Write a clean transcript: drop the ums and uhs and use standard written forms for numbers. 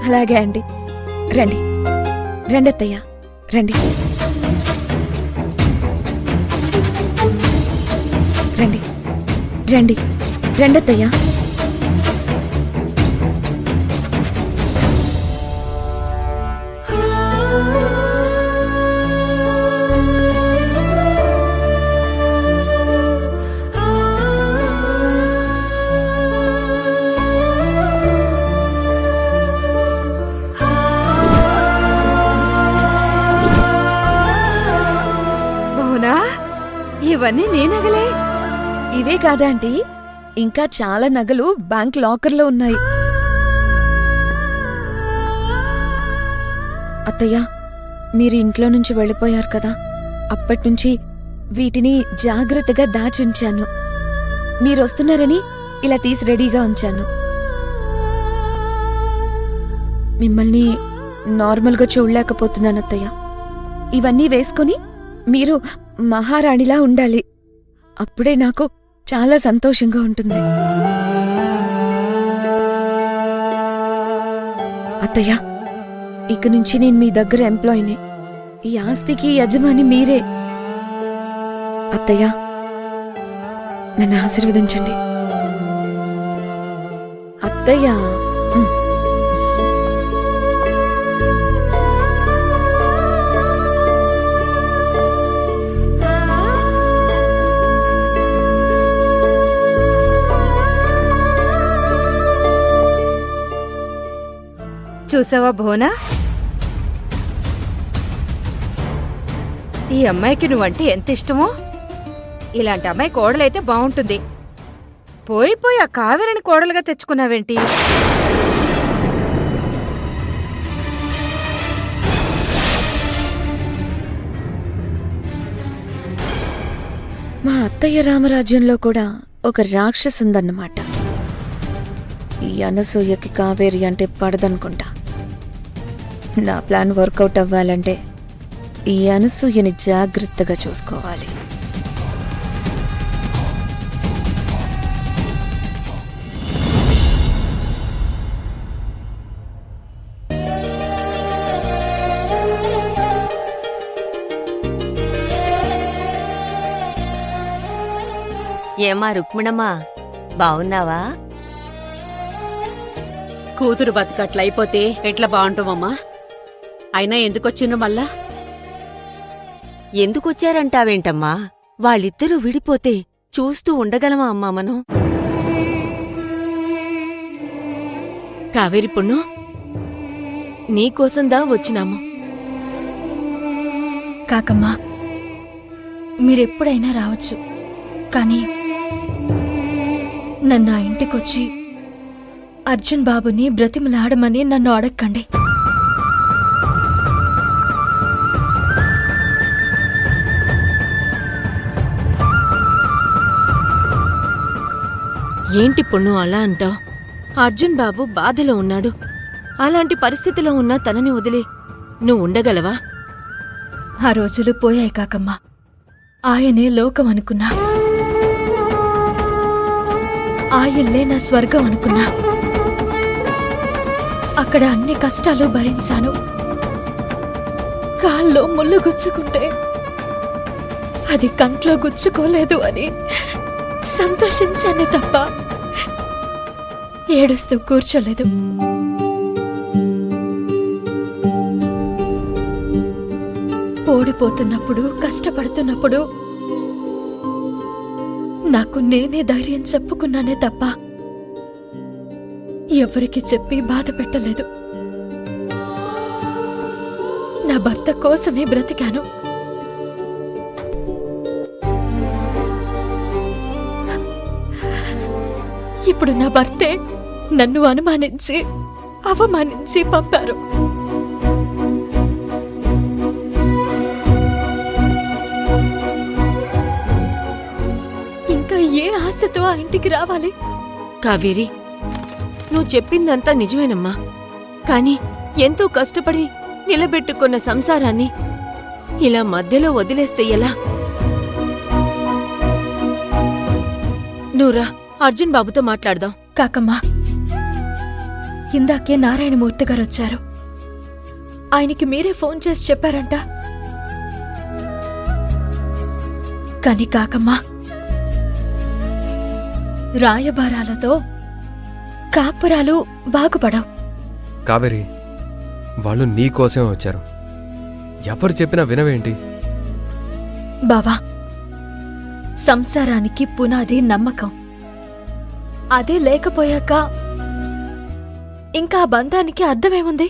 అలాగే అండి. రండి రండి అత్తయ్య, రండి రండి రండి రండి అత్తయ్య. ఇవన్నీ నీ నగలే? ఇవే కాదా ఆంటీ, ఇంకా చాలా నగలు బ్యాంక్ లాకర్లో ఉన్నాయి. అత్తయ్య, మీరు ఇంట్లో నుంచి వెళ్ళిపోయారు కదా, అప్పట్నుంచి వీటిని జాగ్రత్తగా దాచుంచాను. మీరొస్తున్నారని ఇలా తీసి రెడీగా ఉంచాను. మిమ్మల్ని నార్మల్గా చూడలేకపోతున్నాను అత్తయ్య. ఇవన్నీ వేసుకొని మీరు మహారాణిలా ఉండాలి. అప్పుడే నాకు చాలా సంతోషంగా ఉంటుంది. అత్తయ్య, ఇక నుంచి నేను మీ దగ్గర ఎంప్లాయీని. ఈ ఆస్తికి యజమాని మీరే. అత్తయ్య, నన్ను ఆశీర్వదించండి. అత్తయ్య, చూసావా భువన, ఈ అమ్మాయికి నువ్వంటే ఎంత ఇష్టమో. ఇలాంటి అమ్మాయి కోడలైతే బావుంటుంది. పోయి పోయి ఆ కావేరిని కోడలుగా తెచ్చుకున్నావేంటి? మా అత్తయ్య రామరాజ్యంలో కూడా ఒక రాక్షసుందన్నమాట. ఈ అనసూయకి కావేరి అంటే పడదనుకుంటా. నా ప్లాన్ వర్కౌట్ అవ్వాలంటే ఈ అనసూయని జాగ్రత్తగా చూసుకోవాలి. ఏమా రుక్మిణమ్మా, బావున్నావా? కూతురు బతుకట్లయిపోతే ఎట్లా బాగుంటావమ్మా? అయినా ఎందుకొచ్చిను మళ్ళా? ఎందుకొచ్చారంటావేంటమ్మా? వాళ్ళిద్దరూ విడిపోతే చూస్తూ ఉండగలమా అమ్మా మనం? కావేరి పొన్ను, నీకోసందా వచ్చినాము. కాకమ్మా, మీరెప్పుడైనా రావచ్చు, కానీ నన్ను ఆ ఇంటికొచ్చి అర్జున్ బాబుని బ్రతిమలాడమని నన్ను అడక్కండి. ఏంటి పొన్ను అలా అంటావ్? అర్జున్ బాబు బాధలో ఉన్నాడు. అలాంటి పరిస్థితిలో ఉన్న తనని వదిలి నువ్వు ఉండగలవా? ఆ రోజులు పోయాయి కాకమ్మా. ఆయనే లోకం అనుకున్నా, ఆ ఇల్లే నా స్వర్గం అనుకున్నా. అక్కడ అన్ని కష్టాలు భరించాను. కాల్లో ముళ్ళు గుచ్చుకుంటే అది కంట్లో గుచ్చుకోలేదు అని సంతోషించానే తప్ప ఏడుస్తూ కూర్చోలేదు. ఓడిపోతున్నప్పుడు, కష్టపడుతున్నప్పుడు నాకు నేనే ధైర్యం చెప్పుకున్నానే తప్ప ఎవరికి చెప్పి బాధ పెట్టలేదు. నా భర్త కోసమే బ్రతికాను. ఇప్పుడు నా భర్తే నన్ను అనుమానించి, అవమానించి పంపారు. ఇంకా ఏ ఆశతో ఆ ఇంటికి రావాలి? కావేరి, నువ్వు చెప్పిందంతా నిజమేనమ్మా. కాని ఎంతో కష్టపడి నిలబెట్టుకున్న సంసారాన్ని ఇలా మధ్యలో వదిలేస్తే ఎలా? నువ్వురా, అర్జున్ బాబుతో మాట్లాడదాం. కాకమ్మా, ఇందాకే నారాయణమూర్తి గారు వచ్చారు. ఆయనకి మీరే ఫోన్ చేసి చెప్పారంట. కాని కాకమ్మా, రాయబారాలతో కాపురాలు బాగుపడవు. కావేరి, వాళ్ళు నీ కోసమే వచ్చారు. ఎవరు చెప్పినా వినవేంటి? బావా, సంసారానికి పునాది నమ్మకం. అదే లేకపోయాక ఇంకా ఆ బంధానికి అర్థమేముంది?